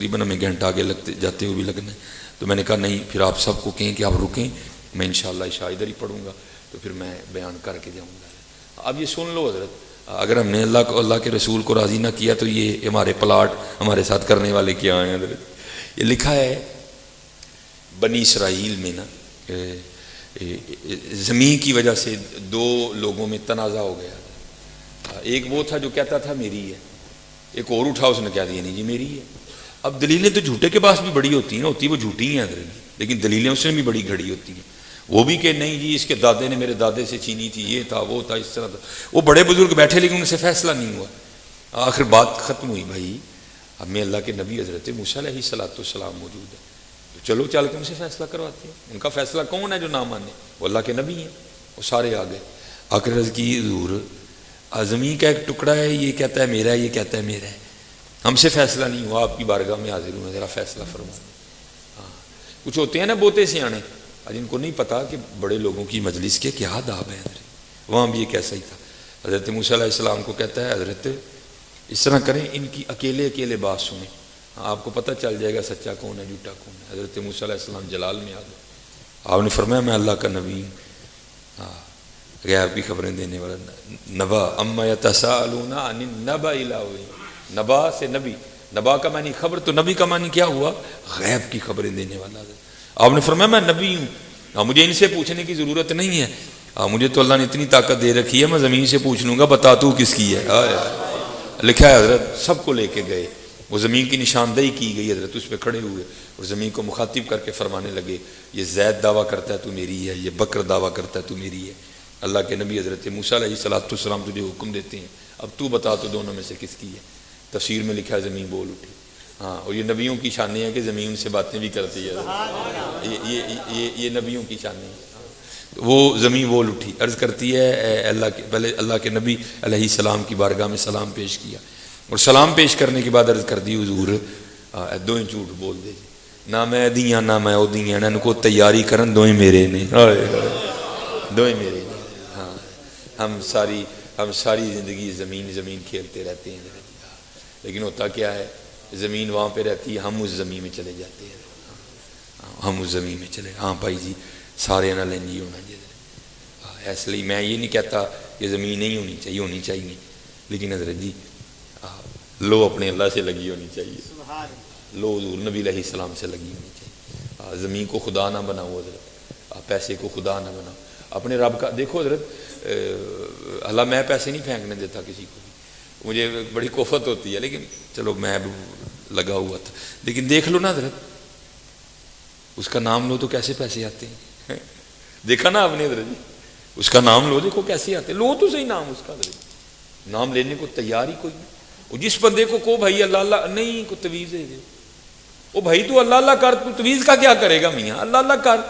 تقریباً ہمیں گھنٹہ آگے لگتے جاتے ہوئے بھی لگنا ہے. تو میں نے کہا نہیں، پھر آپ سب کو کہیں کہ آپ رکیں، میں انشاءاللہ عشاء ادھر ہی پڑھوں گا، تو پھر میں بیان کر کے جاؤں گا. اب یہ سن لو حضرت، اگر ہم نے اللہ کے رسول کو راضی نہ کیا تو یہ ہمارے پلاٹ ہمارے ساتھ کرنے والے کیا ہیں حضرت. یہ لکھا ہے بنی اسرائیل میں نا، زمین کی وجہ سے دو لوگوں میں تنازع ہو گیا. ایک وہ تھا جو کہتا تھا میری ہے، ایک اور اٹھا اس نے کہہ دیا نہیں جی میری ہے. اب دلیلیں تو جھوٹے کے پاس بھی بڑی ہوتی ہیں، ہوتی وہ جھوٹی ہیں حضرت، لیکن دلیلیں اس میں بھی بڑی گھڑی ہوتی ہیں. وہ بھی کہ نہیں جی اس کے دادے نے میرے دادے سے چھینی تھی، یہ تھا وہ تھا اس طرح تھا. وہ بڑے بزرگ بیٹھے لیکن ان سے فیصلہ نہیں ہوا. آخر بات ختم ہوئی بھائی اب میں اللہ کے نبی حضرت موسیٰ علیہ السلام موجود ہے، تو چلو چل کے ان سے فیصلہ کرواتے ہیں. ان کا فیصلہ کون ہے جو نہ مانے؟ وہ اللہ کے نبی ہیں. وہ سارے آ گئے. آخر عرض کی حضور زمین کا ایک ٹکڑا ہے، یہ کہتا ہے میرا ہے، یہ کہتا ہے میرا ہے، ہم سے فیصلہ نہیں ہوا، آپ کی بارگاہ میں حاضر ہوں، ذرا فیصلہ فرما. ہاں کچھ ہوتے ہیں نا بوتے سے آنے، جن کو نہیں پتا کہ بڑے لوگوں کی مجلس کے کیا آداب ہیں. حضرت وہاں بھی یہ کیسا ہی تھا. حضرت موسیٰ علیہ السلام کو کہتا ہے حضرت اس طرح کریں، ان کی اکیلے بات سنیں، آپ کو پتہ چل جائے گا سچا کون ہے جھوٹا کون ہے. حضرت موسیٰ علیہ السلام جلال میں آ گئے. آپ نے فرمایا میں اللہ کا نبی ہوں، غیب کی خبریں دینے والا. نبا اما یتساءلون عن النبأ العظیم، نبا سے نبی، نبا کا معنی خبر، تو نبی کا معنی کیا ہوا؟ غیب کی خبریں دینے والا. آپ نے فرمایا میں نبی ہوں، مجھے ان سے پوچھنے کی ضرورت نہیں ہے، مجھے تو اللہ نے اتنی طاقت دے رکھی ہے، میں زمین سے پوچھ لوں گا بتا تو کس کی ہے. لکھا ہے حضرت سب کو لے کے گئے، وہ زمین کی نشاندہی کی گئی. حضرت اس پہ کھڑے ہوئے اور زمین کو مخاطب کر کے فرمانے لگے یہ زید دعویٰ کرتا ہے تو میری ہے، یہ بکر دعویٰ کرتا ہے تو میری ہے. اللہ کے نبی حضرت موسیٰ علیہ السلام تجھے حکم دیتے ہیں اب تو بتا تو دونوں میں سے کس کی ہے. تفسیر میں لکھا ہے زمین بول اٹھی. ہاں اور یہ نبیوں کی شانیں ہیں کہ زمین سے باتیں بھی کرتی ہے. یہ نبیوں کی شانیں ہیں. وہ زمین بول اٹھی، عرض کرتی ہے اللہ کے، پہلے اللہ کے نبی علیہ السلام کی بارگاہ میں سلام پیش کیا، اور سلام پیش کرنے کے بعد عرض کر دی حضور دوئیں جھوٹ بول دے جی، نہ میں دیاں نہ میں او دیاں، ان کو تیاری کرن دوئیں میرے نے، دوئیں میرے نے. ہاں ہم ساری زندگی زمین کھیلتے رہتے ہیں، لیکن ہوتا کیا ہے زمین وہاں پہ رہتی ہے، ہم اس زمین میں چلے جاتے ہیں. ہم اس زمین میں چلے. ہاں بھائی جی سارے نہ لیں جی ہونا چاہیے. اس لیے میں یہ نہیں کہتا کہ زمین نہیں ہونی چاہیے، لیکن حضرت جی لو اپنے اللہ سے لگی ہونی چاہیے، لو حضور نبی علیہ السلام سے لگی ہونی چاہیے. زمین کو خدا نہ بناؤ حضرت، پیسے کو خدا نہ بناؤ، اپنے رب کا. دیکھو حضرت اللہ میں پیسے نہیں پھینکنے دیتا کسی کو بھی، مجھے بڑی کوفت ہوتی ہے، لیکن چلو میں لگا ہوا تھا. لیکن دیکھ لو نا حضرت اس کا نام لو تو کیسے پیسے آتے ہیں. دیکھا نا آپ نے حضرت جی، اس کا نام لو دیکھو کیسے آتے. لو تو صحیح نام اس کا حضرت، نام لینے کو تیار ہی کوئی نہیں. وہ جس بندے کو بھائی اللہ اللہ نہیں کو تویز دے دے، وہ بھائی تو اللہ اللہ کر، تو تویز کا کیا کرے گا میاں، اللہ اللہ کر،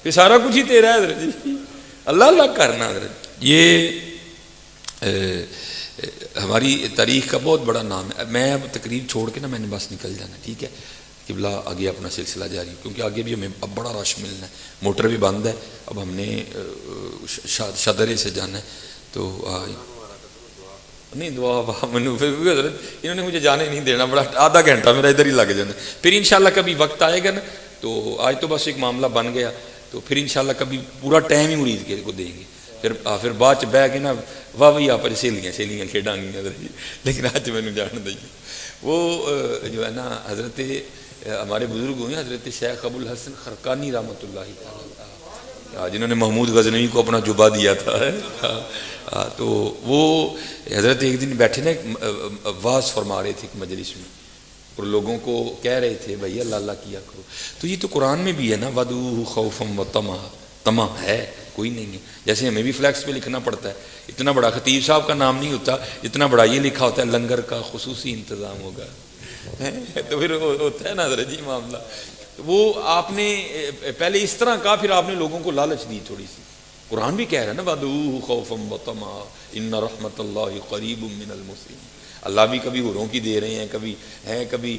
پھر سارا کچھ ہی تیرا ہے حضرت جی، اللہ اللہ کرنا. حضرت یہ ہماری تاریخ کا بہت بڑا نام ہے. میں اب تقریر چھوڑ کے نا میں نے بس نکل جانا، ٹھیک ہے قبلہ، آگے اپنا سلسلہ جاری، کیونکہ آگے بھی ہمیں اب بڑا رش ملنا ہے، موٹر بھی بند ہے. اب ہم نے شادرے سے جانا ہے، تو نہیں دعا حضرت انہوں نے مجھے جانے نہیں دینا، بڑا آدھا گھنٹہ میرا ادھر ہی لگ جانا. پھر انشاءاللہ کبھی وقت آئے گا نا، تو آج تو بس ایک معاملہ بن گیا، تو پھر انشاءاللہ کبھی پورا ٹائم ہی مرید کے کو دیں گے. پھر بعد چ بہ کے نا واہ وہی آپ سہیلیاں کھیڈاں گی حضرت جی. لیکن آج میں نے جان دیں وہ جو ہے نا حضرت ہمارے بزرگ ہوئے حضرت شیخ ابو الحسن خرقانی رحمۃ اللہ تعالیٰ، جنہوں نے محمود غزنوی کو اپنا جبہ دیا تھا. تو وہ حضرت ایک دن بیٹھے نا واز فرما رہے تھے ایک مجلس میں، اور لوگوں کو کہہ رہے تھے بھائی اللہ اللہ کیا کرو. تو یہ تو قرآن میں بھی ہے نا، وَدُوهُ خَوْفًا وَطَمَعًا، طمع ہے کوئی نہیں ہے. جیسے ہمیں بھی فلیکس پہ لکھنا پڑتا ہے، اتنا بڑا خطیب صاحب کا نام نہیں ہوتا جتنا بڑا یہ لکھا ہوتا ہے لنگر کا خصوصی انتظام ہوگا. تو پھر ہوتا ہے نا حضرت جی معاملہ. وہ آپ نے پہلے اس طرح کہا، پھر آپ نے لوگوں کو لالچ دی تھوڑی سی. قرآن بھی کہہ رہا ہے نا وَدُوهُ خَوْفًا وَطَمَعًا إِنَّ رَحْمَةَ اللَّهِ قَرِيبٌ مِّنَ الْمُحْسِنِينَ. اللہ بھی کبھی ہوروں کی دے رہے ہیں، کبھی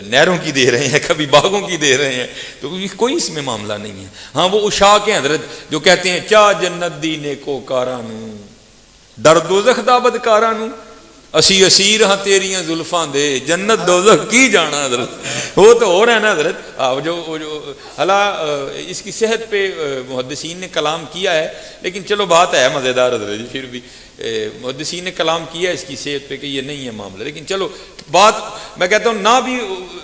نہروں کی دے رہے ہیں، کبھی باغوں کی دے رہے ہیں، تو کوئی اس میں معاملہ نہیں ہے. ہاں وہ عشاق ہیں حضرت جو کہتے ہیں چا جنت دی نیکو کارانو در دوزخ دا بدکارانو. اسی اسیر ہاں تیریاں زلفاں دے جنت دوزخ کی جانا حضرت وہ تو ہو رہا ہے نا حضرت جو اس کی صحت پہ محدثین نے کلام کیا ہے لیکن چلو بات ہے مزیدار حضرت جی پھر بھی محدثین نے کلام کیا ہے اس کی صحت پہ کہ یہ نہیں ہے معاملہ لیکن چلو بات میں کہتا ہوں نہ بھی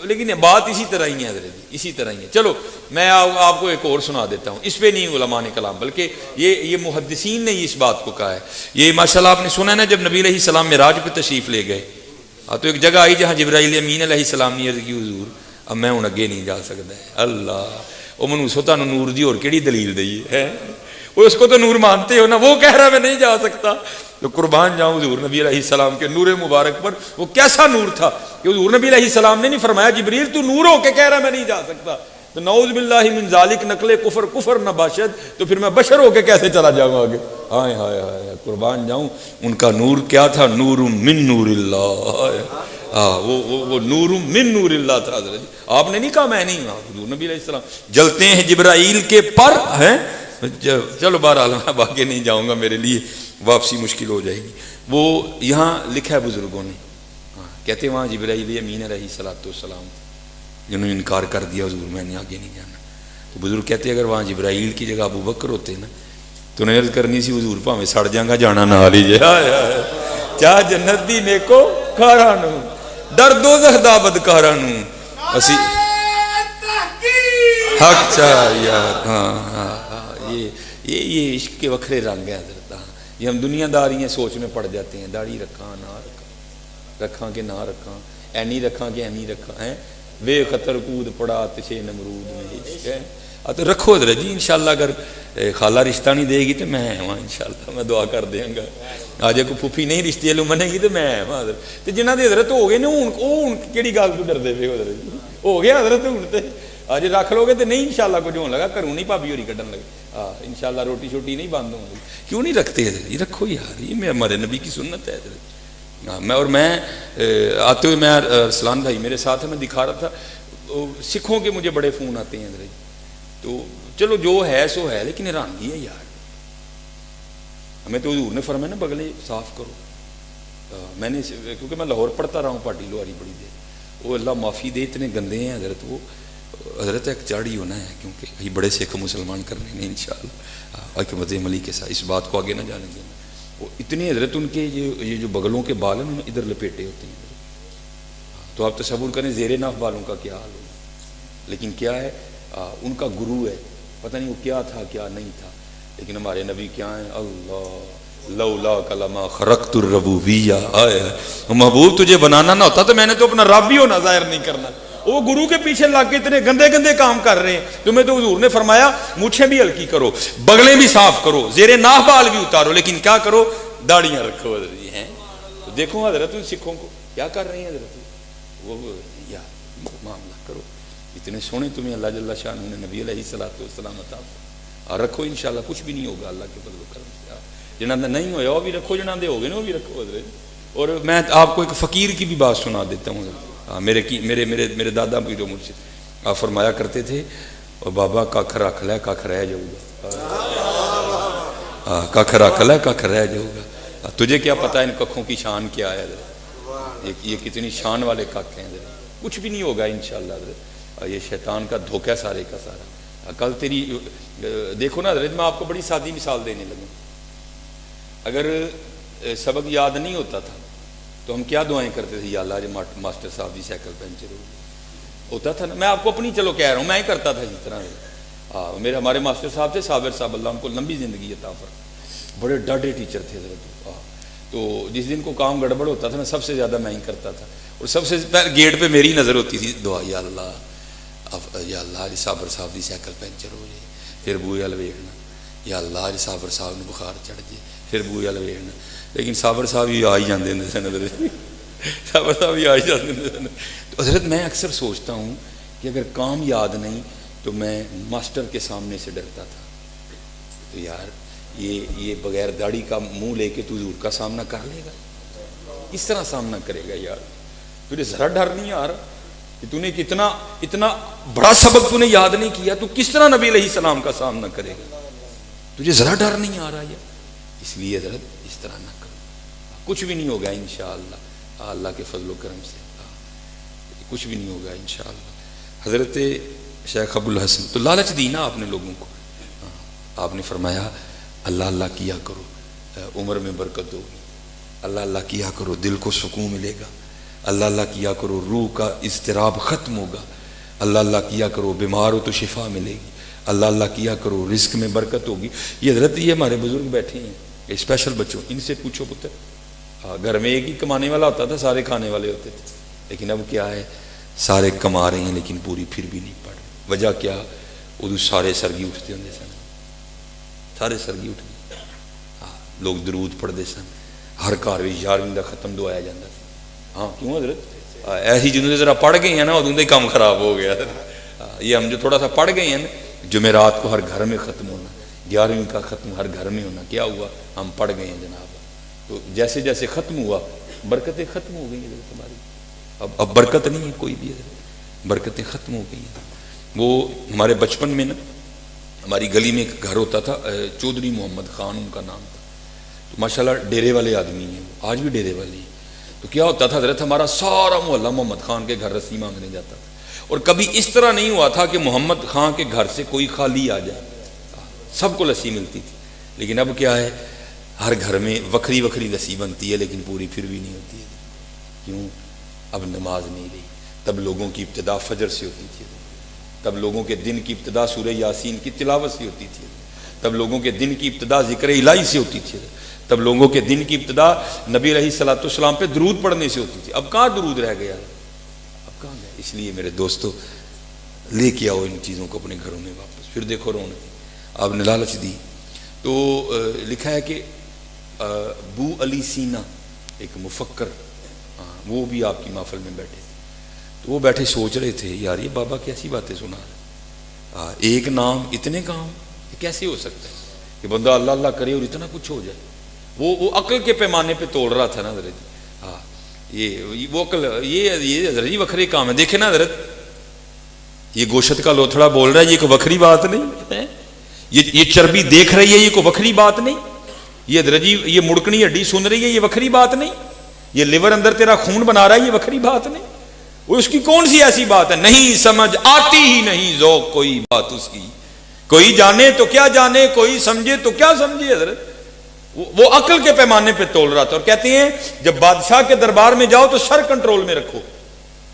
لیکن بات اسی طرح ہی ہے حضرت جی اسی طرح ہی ہے. چلو میں آپ کو ایک اور سنا دیتا ہوں اس پہ نہیں علماء نے کلام بلکہ یہ محدثین نے اس بات کو کہا ہے. یہ ماشاءاللہ آپ نے سنا ہے نا جب نبی علیہ السلام معراج پہ تشریف لے گئے تو ایک جگہ آئی جہاں جبرائیل امین علیہ السلام نے عرض کی حضور اب میں ہوں اگے نہیں جا سکتا ہے. اللہ وہ منوسو تانوں نور دی اور کیڑی دلیل دئی ہے وہ اس کو تو نور مانتے ہو نا وہ کہہ رہا میں نہیں جا سکتا تو قربان جاؤں حضور نبی علیہ السلام کے نور مبارک پر. وہ کیسا نور تھا کہ حضور نبی علیہ السلام نے نہیں فرمایا جبریل تو نور ہو کے کہہ رہا میں نہیں جا سکتا تو نعوذ باللہ من ذالک نقل کفر نہ باشد تو پھر میں بشر ہو کے کیسے چلا جاؤں آگے. ہائے ہائے ہائے قربان جاؤں ان کا نور کیا تھا نور من نور اللہ وہ نور من نور اللہ تھا حضرت. آپ نے نہیں کہا میں نہیں حضور نبی علیہ السلام جلتے ہیں جبرائیل کے پر ہیں. چلو بہرحال میں آگے نہیں جاؤں گا میرے لیے واپسی مشکل ہو جائے گی. وہ یہاں لکھا ہے بزرگوں نے کہتے ہیں وہاں جبرائیل امین علیہ السلام جنہوں نے انکار کر دیا حضور میں نے آگے نہیں جانا تو بزرگ کہتے ہیں اگر وہاں جبرائیل کی جگہ ابو بکر ہوتے نا تو انہیں عرض کرنی سی حضور پاویں سڑ جاں گا جانا نہ لیجیے چاہ جنت دی نیکو کارانو ڈر دوزخ دا بدکارانو اسی حق چاہ یار ہاں یہ عشق کے وکھرے رنگ ہیں حضرت. یہ ہم دنیا داری ہیں سوچ میں پڑ جاتے ہیں داڑھی رکھاں نہ رکھاں کہ نہ رکھاں اینی رکھاں کہ اینی رکھاں ہیں وے خطر کود پڑا تشے نمرود میں عشق ہے تو رکھو حضرت جی انشاءاللہ اگر خالہ رشتہ نہیں دے گی تو میں وہاں انشاءاللہ میں دعا کر دیں گا. آج کو پھوپھی نہیں رشتے لو منے گی تو میں وہاں حضرت تو جنہ دے حضرت ہو گئے نا ہوں کیڑی گل تو ڈردے پے حضرت جی ہو گیا حضرت ہوں تے آج رکھ لو گے تو نہیں انشاءاللہ کچھ ہون لگا گھروں نہیں بھابی ہوری کڈن لگے انشاءاللہ روٹی شوٹی نہیں بند ہوں گی. کیوں نہیں رکھتے حضرت یہ رکھو یار یہ ہمارے نبی کی سنت ہے حضرت. میں آتے ہوئے میں ارسلان بھائی میرے ساتھ ہے میں دکھا رہا تھا سکھوں کے مجھے بڑے فون آتے ہیں حضرت تو چلو جو ہے سو ہے لیکن حیرانگی ہے یار ہمیں تو حضور نے فرمایا نا بغلیں صاف کرو. میں نے کیونکہ میں لاہور پڑھتا رہا ہوں پاٹی لوہاری بڑی دیر وہ اللہ معافی دے اتنے گندے ہیں حضرت وہ حضرت ایک چاڑی ہونا ہے کیونکہ یہ بڑے سکھ مسلمان کرنے نہیں انشاءاللہ حکمت عملی کے ساتھ اس بات کو آگے نہ جانے دینا. وہ اتنے حضرت ان کے یہ جو بغلوں کے بال ہیں ادھر لپیٹے ہوتے ہیں تو آپ تصور کریں زیر ناف بالوں کا کیا حال ہوگا. لیکن کیا ہے ان کا گرو ہے پتہ نہیں وہ کیا تھا کیا نہیں تھا لیکن ہمارے نبی کیا ہیں اللہ لولا کلمہ خرقت الربوبیہ محبوب تجھے بنانا نہ ہوتا تو میں نے تو اپنا رب بھی ہونا ظاہر نہیں کرنا. وہ گرو کے پیچھے لگ کے اتنے گندے گندے کام کر رہے ہیں تمہیں تو حضور نے فرمایا مونچھیں بھی ہلکی کرو بغلیں بھی صاف کرو زیر ناف بال بھی اتارو لیکن کیا کرو داڑیاں رکھو حضرت جی ہیں. تو دیکھو حضرت ان سکھوں کو کیا کر رہے ہیں حضرت وہ یا معاملہ کرو اتنے سونے تمہیں اللہ جل شان نے نبی علیہ السلام عطا رکھو انشاءاللہ کچھ بھی نہیں ہوگا اللہ کے فضل و کرم سے. جنہاں نے نہیں ہویا وہ بھی رکھو جنہاں دے ہو گئے نا وہ بھی رکھو حضرت. اور میں آپ کو ایک فقیر کی بھی بات سنا دیتا ہوں میرے دادا بھی جو مجھ سے آپ فرمایا کرتے تھے اور بابا ککھ رکھ لے ککھ رہ جاؤ گا ککھ رکھ لے ککھ رہ جاؤ گا. تجھے کیا پتا ان ککھوں کی شان کیا ہے یہ کتنی شان والے ککھ ہیں کچھ بھی نہیں ہوگا انشاءاللہ حضرت. یہ شیطان کا دھوکہ سارے کا سارا. کل تیری دیکھو نا حضرت میں آپ کو بڑی سادی مثال دینے لگوں. اگر سبق یاد نہیں ہوتا تھا تو ہم کیا دعائیں کرتے تھے یا اللہ جو ماسٹر صاحب کی سائیکل پنچر ہوتا تھا نا میں آپ کو اپنی چلو کہہ رہا ہوں میں ہی کرتا تھا جس طرح میرے ہمارے ماسٹر صاحب تھے صابر صاحب اللہ ان کو لمبی زندگی عطا فرمائے بڑے ڈاڈے ٹیچر تھے حضرت. تو جس دن کو کام گڑبڑ ہوتا تھا نا سب سے زیادہ میں ہی کرتا تھا اور سب سے پہلے گیٹ پہ میری نظر ہوتی تھی دعا یا اللہ صابر صاحب کی سائیکل پنچر ہو جائے پھر بوئے وال ویکھنا یا اللہ صابر صاحب نے بخار چڑھ جائے پھر بوئے وال ویکھنا. لیکن صابر صاحب ہی آ ہی جاندے ہندے سن صابر صاحب ہی آ ہی جاندے ہندے سن. تو حضرت میں اکثر سوچتا ہوں کہ اگر کام یاد نہیں تو میں ماسٹر کے سامنے سے ڈرتا تھا. تو یار یہ بغیر داڑھی کا منہ لے کے تو حضور کا سامنا کر لے گا اس طرح سامنا کرے گا یار تجھے ذرا ڈر نہیں آ رہا کہ تو نے اتنا بڑا سبق تو نے یاد نہیں کیا تو کس طرح نبی علیہ السلام کا سامنا کرے گا تجھے ذرا ڈر نہیں آ رہا یار. اس لیے حضرت اس طرح نہ کرو کچھ بھی نہیں ہوگا انشاءاللہ، اللہ کے فضل و کرم سے کچھ بھی نہیں ہوگا انشاءاللہ۔ حضرت شیخ ابو الحسن تو لالچ دی نا آپ نے لوگوں کو، آپ نے فرمایا اللہ اللہ کیا کرو عمر میں برکت ہوگی، اللہ اللہ کیا کرو دل کو سکون ملے گا، اللہ اللہ کیا کرو روح کا اضطراب ختم ہوگا، اللہ اللہ کیا کرو بیمار ہو تو شفا ملے گی، اللہ اللہ کیا کرو رزق میں برکت ہوگی۔ یہ حضرت یہ ہمارے بزرگ بیٹھے ہیں اسپیشل بچوں، ان سے پوچھو پتر، گھر میں ایک ہی کمانے والا ہوتا تھا، سارے کھانے والے ہوتے تھے، لیکن اب کیا ہے سارے کما رہے ہیں لیکن پوری پھر بھی نہیں پڑھ رہے۔ وجہ کیا؟ ادو سارے سرگی اٹھتے ہوں سن، سارے سرگی اٹھ گئے، لوگ درود پڑھتے سن، ہر گھر میں 11ویں کا ختم دعایا جاتا تھا۔ ہاں کیوں حضرت؟ ایسی جنہوں ذرا پڑھ گئے ہیں نا ادوں کا کام خراب ہو گیا۔ یہ ہم جو تھوڑا سا پڑھ گئے ہیں نا، جمعرات کو ہر گھر میں ختم ہونا، 11ویں کا ختم ہر گھر میں ہونا، کیا ہوا؟ ہم پڑھ گئے ہیں جناب، تو جیسے جیسے ختم ہوا برکتیں ختم ہو گئی حضرت ہماری، اب برکت نہیں ہے کوئی بھی حضرت، برکتیں ختم ہو گئی ہیں۔ وہ ہمارے بچپن میں نا ہماری گلی میں ایک گھر ہوتا تھا، چودھری محمد خان ان کا نام تھا، تو ماشاءاللہ ڈیرے والے آدمی ہیں، آج بھی ڈیرے والے ہیں۔ تو کیا ہوتا تھا حضرت، ہمارا سارا محلہ محمد خان کے گھر رسی مانگنے جاتا تھا، اور کبھی اس طرح نہیں ہوا تھا کہ محمد خان کے گھر سے کوئی خالی آ جائے، سب کو لسی ملتی تھی۔ لیکن اب کیا ہے، ہر گھر میں وکھری وکھری لسی بنتی ہے لیکن پوری پھر بھی نہیں ہوتی ہے۔ کیوں؟ اب نماز نہیں رہی۔ تب لوگوں کی ابتدا فجر سے ہوتی تھی، تب لوگوں کے دن کی ابتدا سورہ یاسین کی تلاوت سے ہوتی تھی، تب لوگوں کے دن کی ابتدا ذکر الہی سے ہوتی تھی، تب لوگوں کے دن کی ابتدا نبی علیہ الصلوۃ والسلام پہ درود پڑھنے سے ہوتی تھی۔ اب کہاں درود رہ گیا، اب کہاں گیا؟ اس لیے میرے دوستو لے کے آؤ ان چیزوں کو اپنے گھروں میں واپس، پھر دیکھو رونق۔ آپ نے لالچ دی تو لکھا ہے کہ بو علی سینا ایک مفکر، وہ بھی آپ کی محفل میں بیٹھے تھے، تو وہ بیٹھے سوچ رہے تھے یار یہ بابا کیسی باتیں سنا رہے، ایک نام اتنے کام، یہ کیسے ہو سکتا ہے کہ بندہ اللہ اللہ کرے اور اتنا کچھ ہو جائے۔ وہ عقل کے پیمانے پہ توڑ رہا تھا نا حضرت، وہ عقل، یہ حضرت جی وکھرے کام ہے۔ دیکھیں نا حضرت، یہ گوشت کا لوتھڑا بول رہا ہے، یہ کوئی وکھری بات نہیں ہے، یہ چربی دیکھ رہی ہے، یہ کوئی وکھری بات نہیں، یہ حضرت جی یہ مڑکنی ہڈی سن رہی ہے، یہ وکھری بات نہیں، یہ لیور اندر تیرا خون بنا رہا ہے، یہ وکھری بات نہیں۔ وہ اس کی کون سی ایسی بات ہے؟ نہیں سمجھ آتی ہی نہیں ذوق کوئی بات اس کی، کوئی جانے تو کیا جانے، کوئی سمجھے تو کیا سمجھے۔ حضرت وہ عقل کے پیمانے پہ تول رہا تھا، اور کہتے ہیں جب بادشاہ کے دربار میں جاؤ تو سر کنٹرول میں رکھو،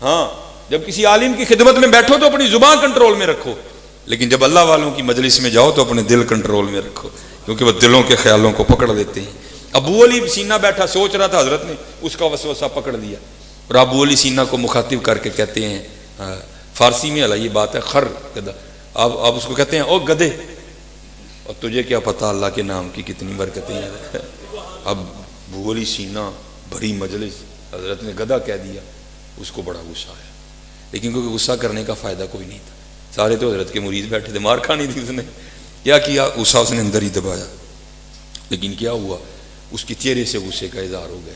ہاں جب کسی عالم کی خدمت میں بیٹھو تو اپنی زبان کنٹرول میں رکھو، لیکن جب اللہ والوں کی مجلس میں جاؤ تو اپنے دل کنٹرول میں رکھو، کیونکہ وہ دلوں کے خیالوں کو پکڑ لیتے ہیں۔ ابو علی سینا بیٹھا سوچ رہا تھا، حضرت نے اس کا وسوسہ پکڑ لیا، اور ابو علی سینا کو مخاطب کر کے کہتے ہیں، فارسی میں اللہ یہ بات ہے، خر گدھا، آپ اس کو کہتے ہیں او گدھے، اور تجھے کیا پتا اللہ کے نام کی کتنی برکتیں ہیں۔ اب ابو علی سینا بڑی مجلس، حضرت نے گدھا کہہ دیا، اس کو بڑا غصہ آیا، لیکن کیونکہ غصہ کرنے کا فائدہ کوئی نہیں تھا، سارے تو حضرت کے مرید بیٹھے تھے، مار کھانی تھی، اس نے کیا غصہ اس نے اندر ہی دبایا، لیکن کیا ہوا، اس کے چہرے سے غصے کا اظہار ہو گیا،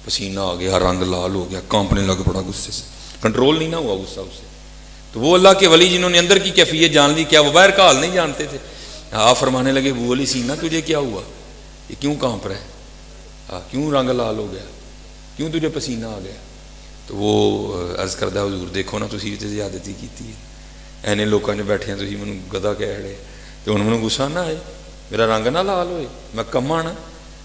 پسینہ آ گیا، رنگ لال ہو گیا، کانپنے لگ پڑا غصے سے، کنٹرول نہیں نہ ہوا غصہ اس سے۔ تو وہ اللہ کے ولی جنہوں نے اندر کی کیفیت جان لی، کیا وہ باہر کا حال نہیں جانتے تھے؟ آپ فرمانے لگے ابو علی سینا تجھے کیا ہوا، یہ کیوں کانپ رہا ہے، کیوں رنگ لال ہو گیا، کیوں تجھے پسینہ آ گیا؟ تو وہ عرض کردہ حضور دیکھو نا تسی تے زیادتی کیتی ہے، اینے لوکاں نے بیٹھے ہیں تسی مینوں گدھا کہہ رہے تو ہن مینوں غصہ نہ آئے، میرا رنگ نہ لال ہوئے، میں کم آنا۔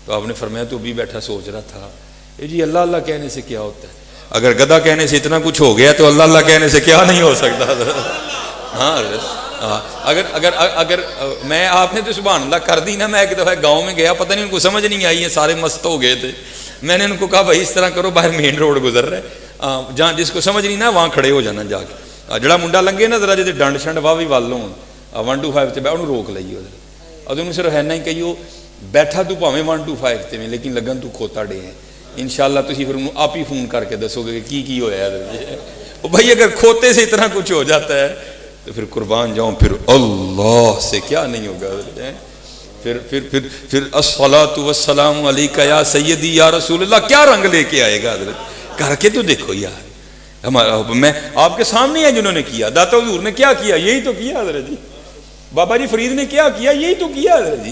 تو آپ نے فرمایا تو بھی بیٹھا سوچ رہا تھا، اے جی اللہ اللہ کہنے سے کیا ہوتا ہے، اگر گدھا کہنے سے اتنا کچھ ہو گیا تو اللہ اللہ کہنے سے کیا نہیں ہو سکتا۔ ہاں اگر میں آپ نے تو سبحان اللہ کر دی نا، میں ایک دفعہ گاؤں میں گیا، پتہ نہیں ان کو سمجھ نہیں آئی ہے، سارے مست ہو گئے تھے، میں نے ان کو کہا بھائی اس طرح کرو، باہر مین روڈ گزر رہا ہے، جہاں جس کو سمجھ نہیں نا وہاں کھڑے ہو جانا جا کے، جڑا منڈا لنگے نا ذرا جی ڈنڈ شنڈ واہ بھی ول ہون 125 تے بہ انہوں روک لئیے، ادھر صرف ہے نہ ہی کہیو بیٹھا تو پاویں 125 تے میں، لیکن لگن تو کھوتا ڈے ہیں، انشاءاللہ تسی پھر انہوں آپ ہی فون کر کے دسو گے کہ کی ہویا ہے۔ بھائی اگر کھوتے سے اتنا کچھ ہو جاتا ہے تو پھر قربان جاؤں، پھر اللہ سے کیا نہیں ہوگا، پھر الصلاۃ والسلام علیک یا سیدی یا رسول اللہ کیا رنگ لے کے آئے گا حضرت، کر کے تو دیکھو یار، ہمارا میں آپ کے سامنے ہے جنہوں نے کیا، داتا حضور نے کیا کیا، یہی تو کیا حضرت جی، بابا جی فرید نے کیا کیا، یہی تو کیا حضرت جی،